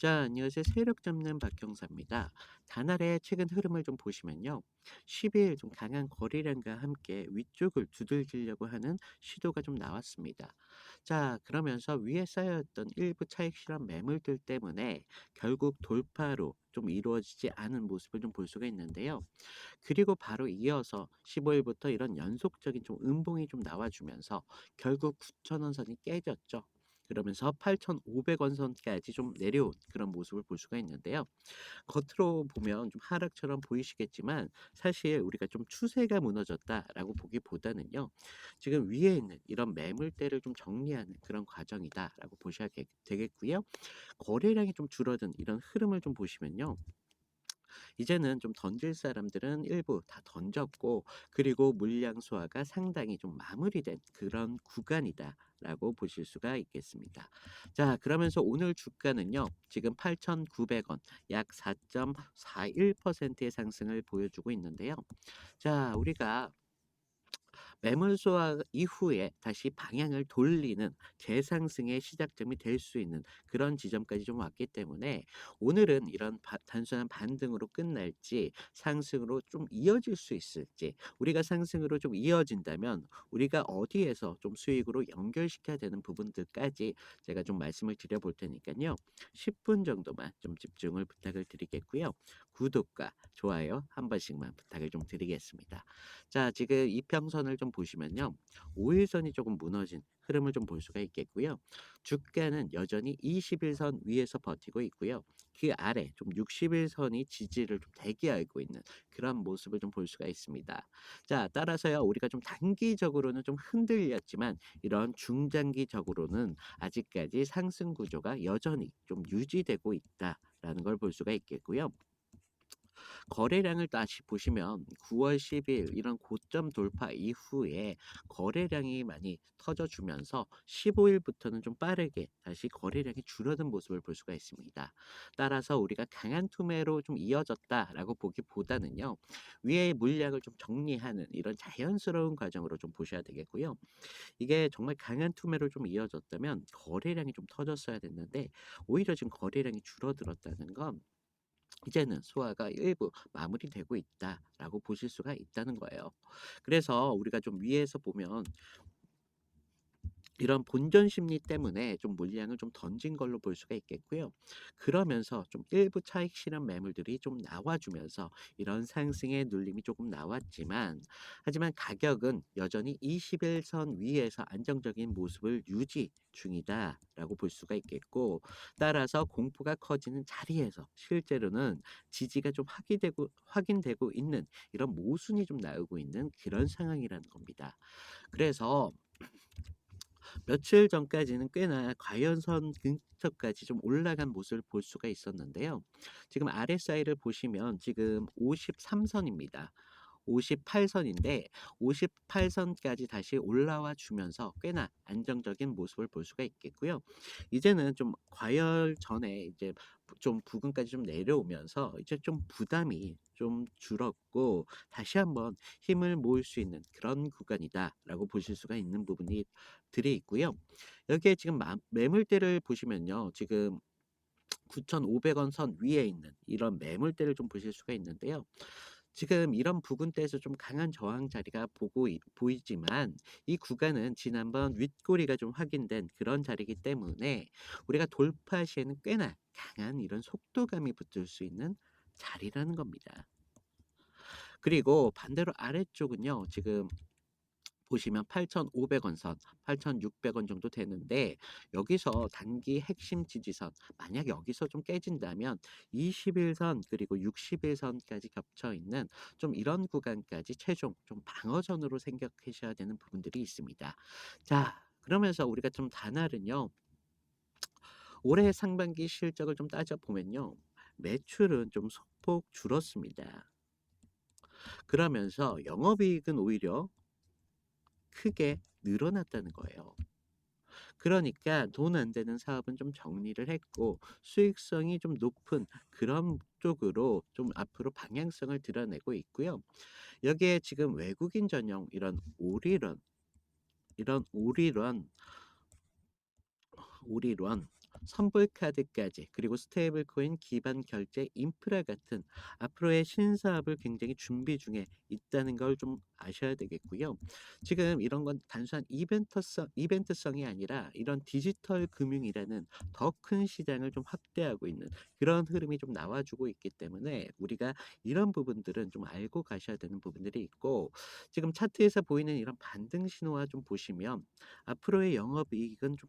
자, 안녕하세요. 세력 잡는 박형사입니다. 단알의 최근 흐름을 좀 보시면요. 12일 좀 강한 거래량과 함께 위쪽을 두들기려고 하는 시도가 좀 나왔습니다. 자, 그러면서 위에 쌓여있던 일부 차익 실현 매물들 때문에 결국 돌파로 좀 이루어지지 않은 모습을 좀 볼 수가 있는데요. 그리고 바로 이어서 15일부터 이런 연속적인 좀 음봉이 좀 나와주면서 결국 9,000원 선이 깨졌죠. 그러면서 8,500원 선까지 좀 내려온 그런 모습을 볼 수가 있는데요. 겉으로 보면 좀 하락처럼 보이시겠지만 사실 우리가 좀 추세가 무너졌다라고 보기보다는요. 지금 위에 있는 이런 매물대를 좀 정리하는 그런 과정이다라고 보셔야 되겠고요. 거래량이 좀 줄어든 이런 흐름을 좀 보시면요. 이제는 좀 던질 사람들은 일부 다 던졌고 그리고 물량 소화가 상당히 좀 마무리된 그런 구간이다라고 보실 수가 있겠습니다. 자, 그러면서 오늘 주가는요. 지금 8,900원 약 4.41%의 상승을 보여주고 있는데요. 자, 우리가 매물 소화 이후에 다시 방향을 돌리는 재상승의 시작점이 될 수 있는 그런 지점까지 좀 왔기 때문에 오늘은 이런 단순한 반등으로 끝날지 상승으로 좀 이어질 수 있을지 우리가 상승으로 좀 이어진다면 우리가 어디에서 좀 수익으로 연결시켜야 되는 부분들까지 제가 좀 말씀을 드려볼 테니까요. 10분 정도만 좀 집중을 부탁을 드리겠고요. 구독과 좋아요 한 번씩만 부탁을 좀 드리겠습니다. 자, 지금 이평선을 좀 보시면요. 5일선이 조금 무너진 흐름을 좀 볼 수가 있겠고요. 주가는 여전히 21선 위에서 버티고 있고요. 그 아래 좀 60일선이 지지를 좀 대기하고 있는 그런 모습을 좀 볼 수가 있습니다. 자, 따라서요. 우리가 좀 단기적으로는 좀 흔들렸지만 이런 중장기적으로는 아직까지 상승 구조가 여전히 좀 유지되고 있다라는 걸 볼 수가 있겠고요. 거래량을 다시 보시면 9월 10일 이런 고점 돌파 이후에 거래량이 많이 터져주면서 15일부터는 좀 빠르게 다시 거래량이 줄어든 모습을 볼 수가 있습니다. 따라서 우리가 강한 투매로 좀 이어졌다라고 보기보다는요. 위에 물량을 좀 정리하는 이런 자연스러운 과정으로 좀 보셔야 되겠고요. 이게 정말 강한 투매로 좀 이어졌다면 거래량이 좀 터졌어야 됐는데 오히려 지금 거래량이 줄어들었다는 건 이제는 소화가 일부 마무리되고 있다라고 보실 수가 있다는 거예요. 그래서 우리가 좀 위에서 보면 이런 본전 심리 때문에 좀 물량을 좀 던진 걸로 볼 수가 있겠고요. 그러면서 좀 일부 차익 실현 매물들이 좀 나와주면서 이런 상승의 눌림이 조금 나왔지만 하지만 가격은 여전히 21선 위에서 안정적인 모습을 유지 중이다라고 볼 수가 있겠고 따라서 공포가 커지는 자리에서 실제로는 지지가 좀 확인되고 있는 이런 모순이 좀 나오고 있는 그런 상황이라는 겁니다. 그래서 며칠 전까지는 꽤나 과연선 근처까지 좀 올라간 모습을 볼 수가 있었는데요. 지금 RSI를 보시면 지금 53선입니다. 58선인데 58선까지 다시 올라와 주면서 꽤나 안정적인 모습을 볼 수가 있겠고요. 이제는 좀 과열 전에 이제 좀 부근까지 좀 내려오면서 이제 좀 부담이 좀 줄었고 다시 한번 힘을 모을 수 있는 그런 구간이다라고 보실 수가 있는 부분이 들이 있고요. 여기에 지금 매물대를 보시면요. 지금 9,500원 선 위에 있는 이런 매물대를 좀 보실 수가 있는데요. 지금 이런 부근대에서 좀 강한 저항 자리가 보이지만 이 구간은 지난번 윗꼬리가 좀 확인된 그런 자리이기 때문에 우리가 돌파 시에는 꽤나 강한 이런 속도감이 붙을 수 있는 자리라는 겁니다. 그리고 반대로 아래쪽은요. 지금 보시면 8,500원 선, 8,600원 정도 되는데 여기서 단기 핵심 지지선 만약 여기서 좀 깨진다면 21선 그리고 61선까지 겹쳐 있는 좀 이런 구간까지 최종 좀 방어선으로 생각하셔야 되는 부분들이 있습니다. 자, 그러면서 우리가 좀 단알은요. 올해 상반기 실적을 좀 따져보면요. 매출은 좀 소폭 줄었습니다. 그러면서 영업이익은 오히려 크게 늘어났다는 거예요. 그러니까 돈 안 되는 사업은 좀 정리를 했고 수익성이 좀 높은 그런 쪽으로 좀 앞으로 방향성을 드러내고 있고요. 여기에 지금 외국인 전용 이런 오리런 선불 카드까지 그리고 스테이블 코인 기반 결제 인프라 같은 앞으로의 신사업을 굉장히 준비 중에 있다는 걸 좀 아셔야 되겠고요. 지금 이런 건 단순한 이벤트성이 아니라 이런 디지털 금융이라는 더 큰 시장을 좀 확대하고 있는 그런 흐름이 좀 나와주고 있기 때문에 우리가 이런 부분들은 좀 알고 가셔야 되는 부분들이 있고, 지금 차트에서 보이는 이런 반등 신호와 좀 보시면 앞으로의 영업이익은 좀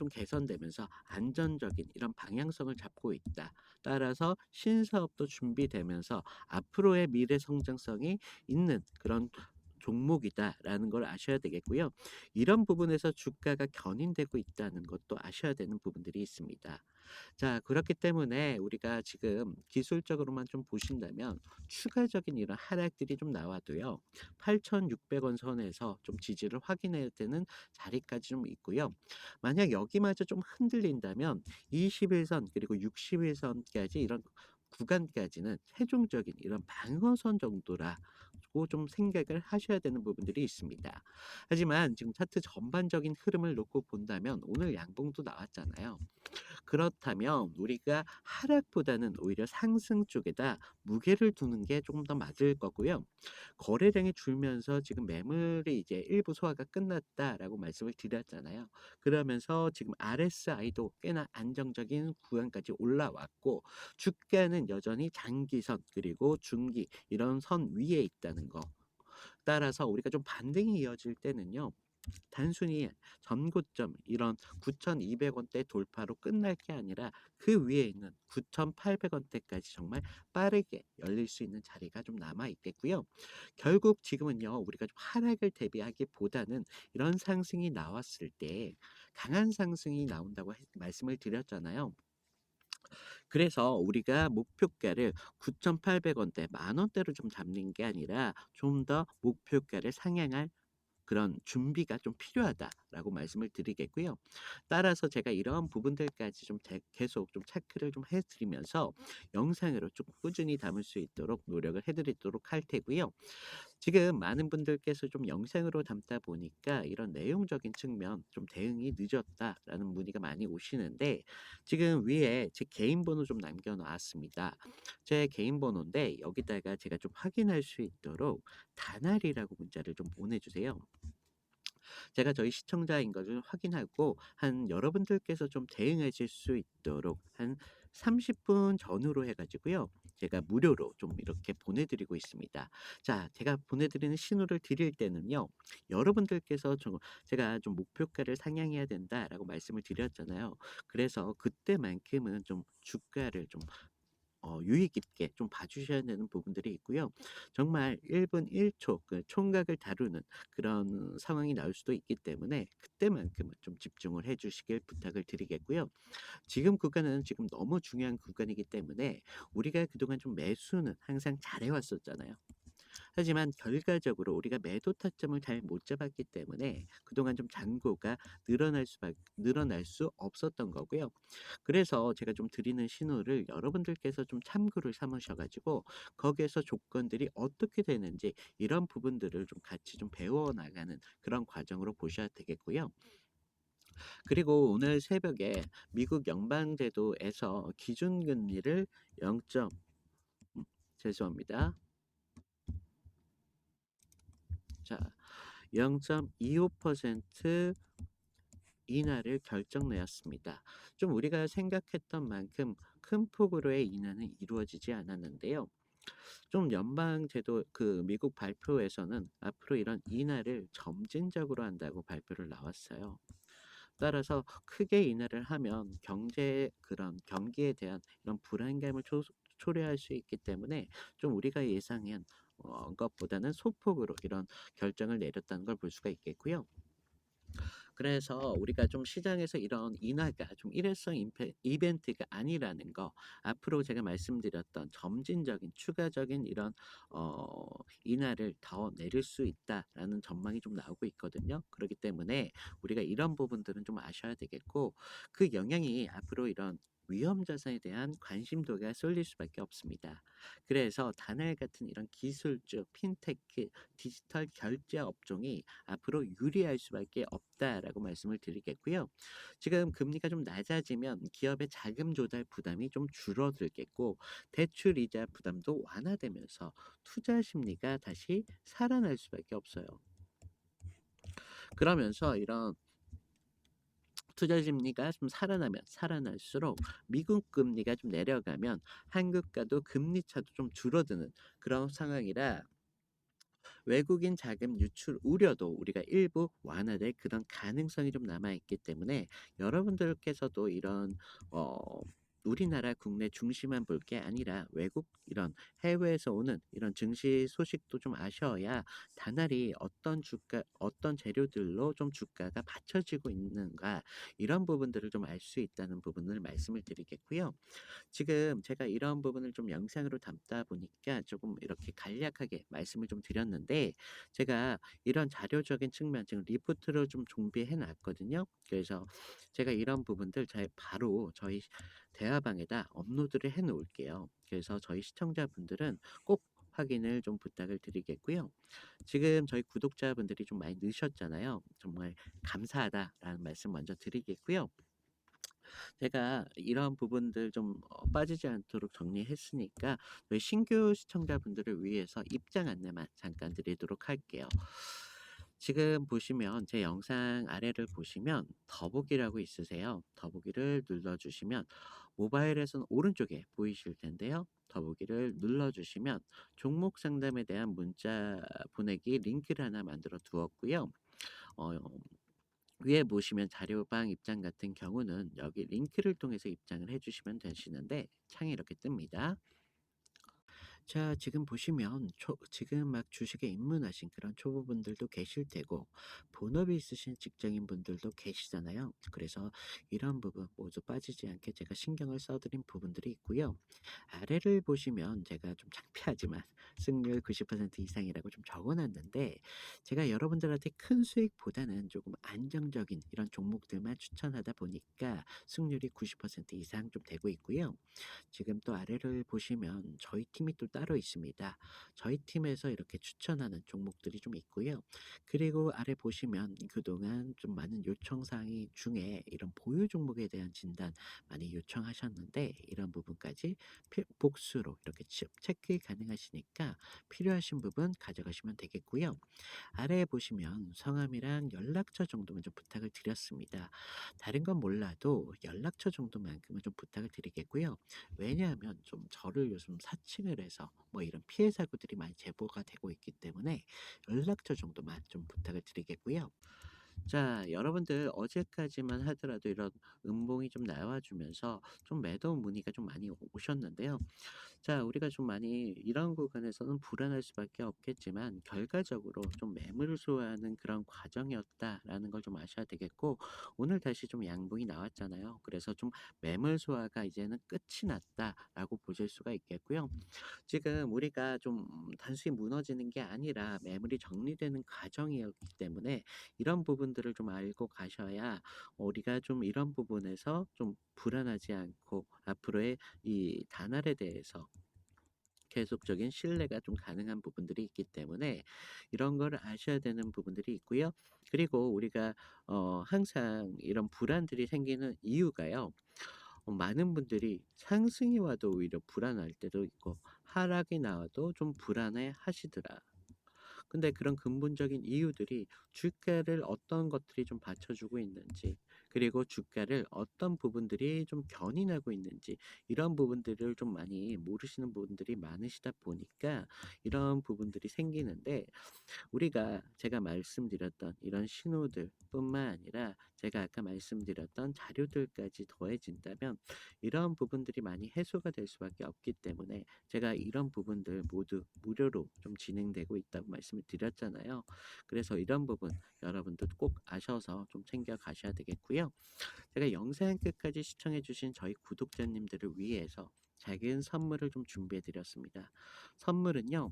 개선되면서 안전적인 이런 방향성을 잡고 있다. 따라서 신사업도 준비되면서 앞으로의 미래 성장성이 있는 그런 종목이다라는 걸 아셔야 되겠고요. 이런 부분에서 주가가 견인되고 있다는 것도 아셔야 되는 부분들이 있습니다. 자, 그렇기 때문에 우리가 지금 기술적으로만 좀 보신다면 추가적인 이런 하락들이 좀 나와도요. 8,600원 선에서 좀 지지를 확인해야 되는 자리까지 좀 있고요. 만약 여기마저 좀 흔들린다면 21선 그리고 61선까지 이런 구간까지는 최종적인 이런 방어선 정도라고 좀 생각을 하셔야 되는 부분들이 있습니다. 하지만 지금 차트 전반적인 흐름을 놓고 본다면 오늘 양봉도 나왔잖아요. 그렇다면 우리가 하락보다는 오히려 상승 쪽에다 무게를 두는 게 조금 더 맞을 거고요. 거래량이 줄면서 지금 매물이 이제 일부 소화가 끝났다라고 말씀을 드렸잖아요. 그러면서 지금 RSI도 꽤나 안정적인 구간까지 올라왔고, 주가는 여전히 장기선 그리고 중기 이런 선 위에 있다는 거. 따라서 우리가 좀 반등이 이어질 때는요. 단순히 전고점 이런 9,200원대 돌파로 끝날 게 아니라 그 위에 있는 9,800원대까지 정말 빠르게 열릴 수 있는 자리가 좀 남아 있겠고요. 결국 지금은요, 우리가 좀 하락을 대비하기보다는 이런 상승이 나왔을 때 강한 상승이 나온다고 말씀을 드렸잖아요. 그래서 우리가 목표가를 9,800원대 만 원대로 좀 잡는 게 아니라 좀 더 목표가를 상향할 그런 준비가 좀 필요하다라고 말씀을 드리겠고요. 따라서 제가 이런 부분들까지 좀 계속 좀 체크를 좀 해드리면서 영상으로 좀 꾸준히 담을 수 있도록 노력을 해드리도록 할 테고요. 지금 많은 분들께서 좀 영상으로 담다 보니까 이런 내용적인 측면 좀 대응이 늦었다라는 문의가 많이 오시는데, 지금 위에 제 개인 번호 좀 남겨놨습니다. 제 개인 번호인데 여기다가 제가 좀 확인할 수 있도록 다날이라고 문자를 좀 보내주세요. 제가 저희 시청자인 것을 확인하고 한 여러분들께서 좀 대응하실 수 있도록 한 30분 전후로 해가지고요. 제가 무료로 좀 이렇게 보내드리고 있습니다. 자, 제가 보내드리는 신호를 드릴 때는요. 여러분들께서 제가 좀 목표가를 상향해야 된다라고 말씀을 드렸잖아요. 그래서 그때만큼은 좀 주가를 좀 유의 깊게 좀 봐주셔야 되는 부분들이 있고요. 정말 1분 1초 그 총각을 다루는 그런 상황이 나올 수도 있기 때문에 그때만큼은 좀 집중을 해 주시길 부탁을 드리겠고요. 지금 구간은 지금 너무 중요한 구간이기 때문에 우리가 그동안 좀 매수는 항상 잘해 왔었잖아요. 하지만 결과적으로 우리가 매도 타점을 잘 못 잡았기 때문에 그동안 좀 잔고가 늘어날 수 없었던 거고요. 그래서 제가 좀 드리는 신호를 여러분들께서 좀 참고를 삼으셔 가지고 거기에서 조건들이 어떻게 되는지 이런 부분들을 좀 같이 좀 배워 나가는 그런 과정으로 보셔야 되겠고요. 그리고 오늘 새벽에 미국 연방제도에서 기준금리를 0. 죄송합니다. 자, 0.25% 인하를 결정내었습니다. 좀 우리가 생각했던 만큼 큰 폭으로의 인하는 이루어지지 않았는데요. 좀 연방 제도 그 미국 발표에서는 앞으로 이런 인하를 점진적으로 한다고 발표를 나왔어요. 따라서 크게 인하를 하면 그런 경기에 대한 이런 불안감을 초래할 수 있기 때문에 좀 우리가 예상한 것보다는 소폭으로 이런 결정을 내렸다는 걸 볼 수가 있겠고요. 그래서 우리가 좀 시장에서 이런 인하가 좀 일회성 이벤트가 아니라는 거, 앞으로 제가 말씀드렸던 점진적인 추가적인 이런 어, 인하를 더 내릴 수 있다라는 전망이 좀 나오고 있거든요. 그렇기 때문에 우리가 이런 부분들은 좀 아셔야 되겠고, 그 영향이 앞으로 이런 위험 자산에 대한 관심도가 쏠릴 수밖에 없습니다. 그래서 다날 같은 이런 기술주, 핀테크, 디지털 결제 업종이 앞으로 유리할 수밖에 없다라는 있다라고 말씀을 드리겠고요. 지금 금리가 좀 낮아지면 기업의 자금 조달 부담이 좀 줄어들겠고 대출 이자 부담도 완화되면서 투자 심리가 다시 살아날 수밖에 없어요. 그러면서 이런 투자 심리가 좀 살아나면 살아날수록 미국 금리가 좀 내려가면 한국과도 금리 차도 좀 줄어드는 그런 상황이라 외국인 자금 유출 우려도 우리가 일부 완화될 그런 가능성이 좀 남아 있기 때문에 여러분들께서도 이런 어 우리나라 국내 중시만 볼 게 아니라 외국 이런 해외에서 오는 이런 증시 소식도 좀 아셔야 다날이 어떤 주가 어떤 재료들로 좀 주가가 받쳐지고 있는가 이런 부분들을 좀 알 수 있다는 부분을 말씀을 드리겠고요. 지금 제가 이런 부분을 좀 영상으로 담다 보니까 조금 이렇게 간략하게 말씀을 좀 드렸는데 제가 이런 자료적인 측면 지금 리포트로 좀 준비해 놨거든요. 그래서 제가 이런 부분들 잘 바로 저희 대화방에다 업로드를 해 놓을게요. 그래서 저희 시청자분들은 꼭 확인을 좀 부탁을 드리겠고요. 지금 저희 구독자분들이 좀 많이 느셨잖아요. 정말 감사하다라는 말씀 먼저 드리겠고요. 제가 이런 부분들 좀 빠지지 않도록 정리했으니까 저희 신규 시청자분들을 위해서 입장 안내만 잠깐 드리도록 할게요. 지금 보시면 제 영상 아래를 보시면 더보기라고 있으세요. 더보기를 눌러주시면 모바일에서는 오른쪽에 보이실 텐데요. 더보기를 눌러주시면 종목 상담에 대한 문자 보내기 링크를 하나 만들어 두었고요. 어, 위에 보시면 자료방 입장 같은 경우는 여기 링크를 통해서 입장을 해주시면 되시는데 창이 이렇게 뜹니다. 자, 지금 보시면 지금 막 주식에 입문하신 그런 초보분들도 계실 테고 본업이 있으신 직장인분들도 계시잖아요. 그래서 이런 부분 모두 빠지지 않게 제가 신경을 써드린 부분들이 있고요. 아래를 보시면 제가 좀 창피하지만 승률 90% 이상이라고 좀 적어놨는데 제가 여러분들한테 큰 수익보다는 조금 안정적인 이런 종목들만 추천하다 보니까 승률이 90% 이상 좀 되고 있고요. 지금 또 아래를 보시면 저희 팀이 또 따로 있습니다. 저희 팀에서 이렇게 추천하는 종목들이 좀 있고요. 그리고 아래 보시면 그동안 좀 많은 요청사항이 중에 이런 보유 종목에 대한 진단 많이 요청하셨는데 이런 부분까지 복수로 이렇게 체크 가능하시니까 필요하신 부분 가져가시면 되겠고요. 아래에 보시면 성함이랑 연락처 정도만 좀 부탁을 드렸습니다. 다른 건 몰라도 연락처 정도만큼은 좀 부탁을 드리겠고요. 왜냐하면 좀 저를 요즘 사칭을 해서 뭐 이런 피해 사고들이 많이 제보가 되고 있기 때문에 연락처 정도만 좀 부탁을 드리겠고요. 자, 여러분들 어제까지만 하더라도 이런 음봉이 좀 나와주면서 좀 매도 문의가 좀 많이 오셨는데요. 자, 우리가 좀 많이 이런 구간에서는 불안할 수밖에 없겠지만 결과적으로 좀 매물을 소화하는 그런 과정이었다라는 걸 좀 아셔야 되겠고 오늘 다시 좀 양봉이 나왔잖아요. 그래서 좀 매물 소화가 이제는 끝이 났다라고 보실 수가 있겠고요. 지금 우리가 좀 단순히 무너지는 게 아니라 매물이 정리되는 과정이었기 때문에 이런 부분들을 좀 알고 가셔야 우리가 좀 이런 부분에서 좀 불안하지 않고 앞으로의 이 단알에 대해서 계속적인 신뢰가 좀 가능한 부분들이 있기 때문에 이런 거를 아셔야 되는 부분들이 있고요. 그리고 우리가 항상 이런 불안들이 생기는 이유가요. 많은 분들이 상승이 와도 오히려 불안할 때도 있고 하락이 나와도 좀 불안해 하시더라. 근데 그런 근본적인 이유들이 주가를 어떤 것들이 좀 받쳐주고 있는지, 그리고 주가를 어떤 부분들이 좀 견인하고 있는지, 이런 부분들을 좀 많이 모르시는 분들이 많으시다 보니까 이런 부분들이 생기는데 우리가 제가 말씀드렸던 이런 신호들뿐만 아니라 제가 아까 말씀드렸던 자료들까지 더해진다면 이런 부분들이 많이 해소가 될 수밖에 없기 때문에 제가 이런 부분들 모두 무료로 좀 진행되고 있다고 말씀을 드렸잖아요. 그래서 이런 부분 여러분들 꼭 아셔서 좀 챙겨 가셔야 되겠고요. 제가 영상 끝까지 시청해 주신 저희 구독자님들을 위해서 작은 선물을 좀 준비해 드렸습니다. 선물은요.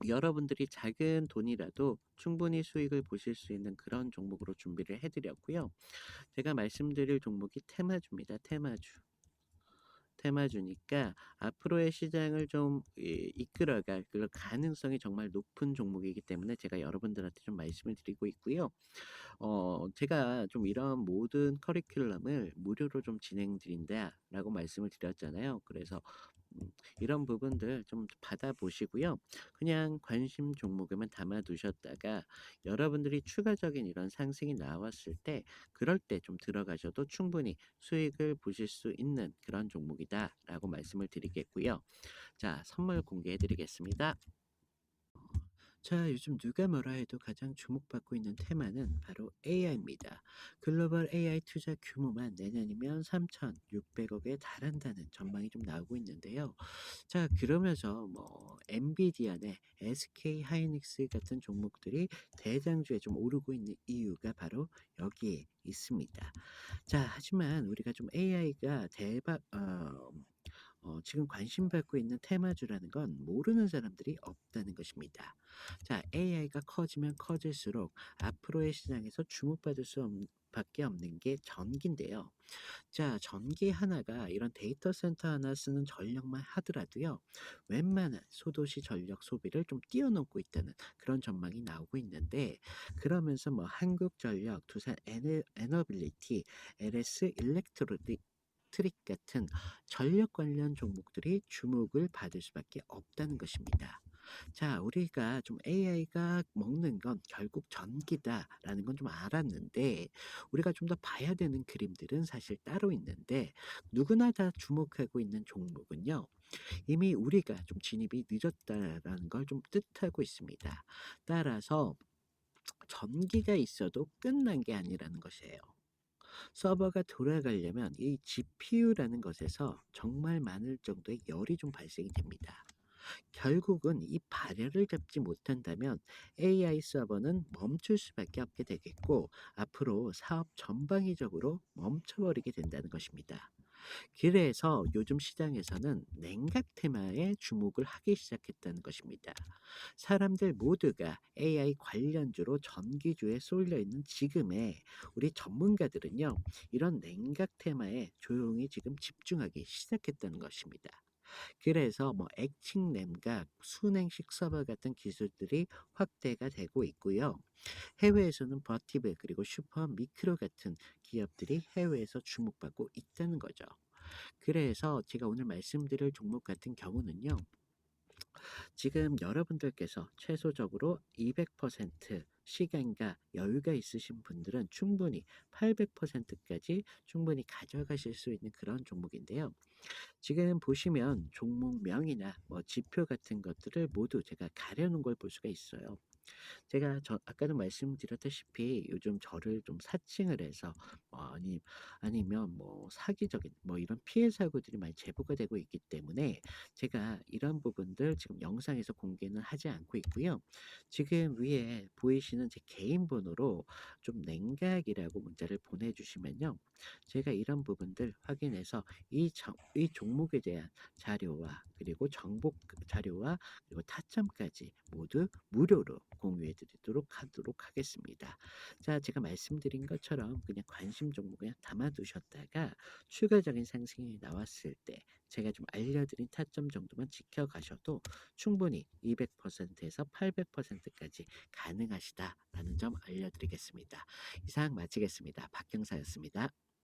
여러분들이 작은 돈이라도 충분히 수익을 보실 수 있는 그런 종목으로 준비를 해드렸고요. 제가 말씀드릴 종목이 테마주입니다. 테마주. 테마주니까 앞으로의 시장을 좀 이끌어갈 그런 가능성이 정말 높은 종목이기 때문에 제가 여러분들한테 좀 말씀을 드리고 있고요. 제가 좀 이런 모든 커리큘럼을 무료로 좀 진행드린다라고 말씀을 드렸잖아요. 그래서 음 이런 부분들 좀 받아 보시고요. 그냥 관심 종목에만 담아 두셨다가 여러분들이 추가적인 이런 상승이 나왔을 때 그럴 때 좀 들어가셔도 충분히 수익을 보실 수 있는 그런 종목이다라고 말씀을 드리겠고요. 자, 선물 공개해 드리겠습니다. 자, 요즘 누가 뭐라 해도 가장 주목받고 있는 테마는 바로 AI입니다. 글로벌 AI 투자 규모만 내년이면 3,600억에 달한다는 전망이 좀 나오고 있는데요. 자, 그러면서 뭐 엔비디아나 SK 하이닉스 같은 종목들이 대장주에 좀 오르고 있는 이유가 바로 여기에 있습니다. 자, 하지만 우리가 좀 AI가 지금 관심받고 있는 테마주라는 건 모르는 사람들이 없다는 것입니다. 자, AI가 커지면 커질수록 앞으로의 시장에서 주목받을 수 밖에 없는 게 전기인데요. 자, 전기 하나가 이런 데이터 센터 하나 쓰는 전력만 하더라도요. 웬만한 소도시 전력 소비를 좀 뛰어넘고 있다는 그런 전망이 나오고 있는데, 그러면서 뭐 한국전력, 두산 에너빌리티, LS 트릭 같은 전력 관련 종목들이 주목을 받을 수밖에 없다는 것입니다. 자, 우리가 좀 'AI가 먹는 건 결국 전기다.'라는 건 좀 알았는데 우리가 좀 더 봐야 되는 그림들은 사실 따로 있는데 누구나 다 주목하고 있는 종목은요. 이미 우리가 좀 진입이 늦었다라는 걸 좀 뜻하고 있습니다. 따라서 전기가 있어도 끝난 게 아니라는 것이에요. 서버가 돌아가려면 이 GPU라는 것에서 정말 많을 정도의 열이 좀 발생이 됩니다. 결국은 이 발열을 잡지 못한다면 AI 서버는 멈출 수밖에 없게 되겠고 앞으로 사업 전방위적으로 멈춰버리게 된다는 것입니다. 그래서 요즘 시장에서는 냉각 테마에 주목을 하기 시작했다는 것입니다. 사람들 모두가 AI 관련주로 전기주에 쏠려 있는 지금에 우리 전문가들은요, 이런 냉각 테마에 조용히 지금 집중하기 시작했다는 것입니다. 그래서 뭐 액칭 냉각, 순행식 서버 같은 기술들이 확대가 되고 있고요. 해외에서는 버티브 그리고 슈퍼 미크로 같은 기업들이 해외에서 주목받고 있다는 거죠. 그래서 제가 오늘 말씀드릴 종목 같은 경우는요. 지금 여러분들께서 최소적으로 200% 시간과 여유가 있으신 분들은 충분히 800%까지 충분히 가져가실 수 있는 그런 종목인데요. 지금 보시면 종목명이나 뭐 지표 같은 것들을 모두 제가 가려놓은 걸 볼 수가 있어요. 제가 아까도 말씀드렸다시피 요즘 저를 좀 사칭을 해서 아니면 뭐 사기적인 뭐 이런 피해 사고들이 많이 제보가 되고 있기 때문에 제가 이런 부분들 지금 영상에서 공개는 하지 않고 있고요. 지금 위에 보이시는 제 개인 번호로 좀 냉각이라고 문자를 보내주시면요. 제가 이런 부분들 확인해서 이 종목에 대한 자료와 그리고 정보 자료와 그리고 타점까지 모두 무료로 공유해 드리도록 하도록 하겠습니다. 자, 제가 말씀드린 것처럼 그냥 관심 종목 그냥 담아 두셨다가 추가적인 상승이 나왔을 때 제가 좀 알려드린 타점 정도만 지켜가셔도 충분히 200%에서 800%까지 가능하시다라는 점 알려드리겠습니다. 이상 마치겠습니다. 박경사였습니다.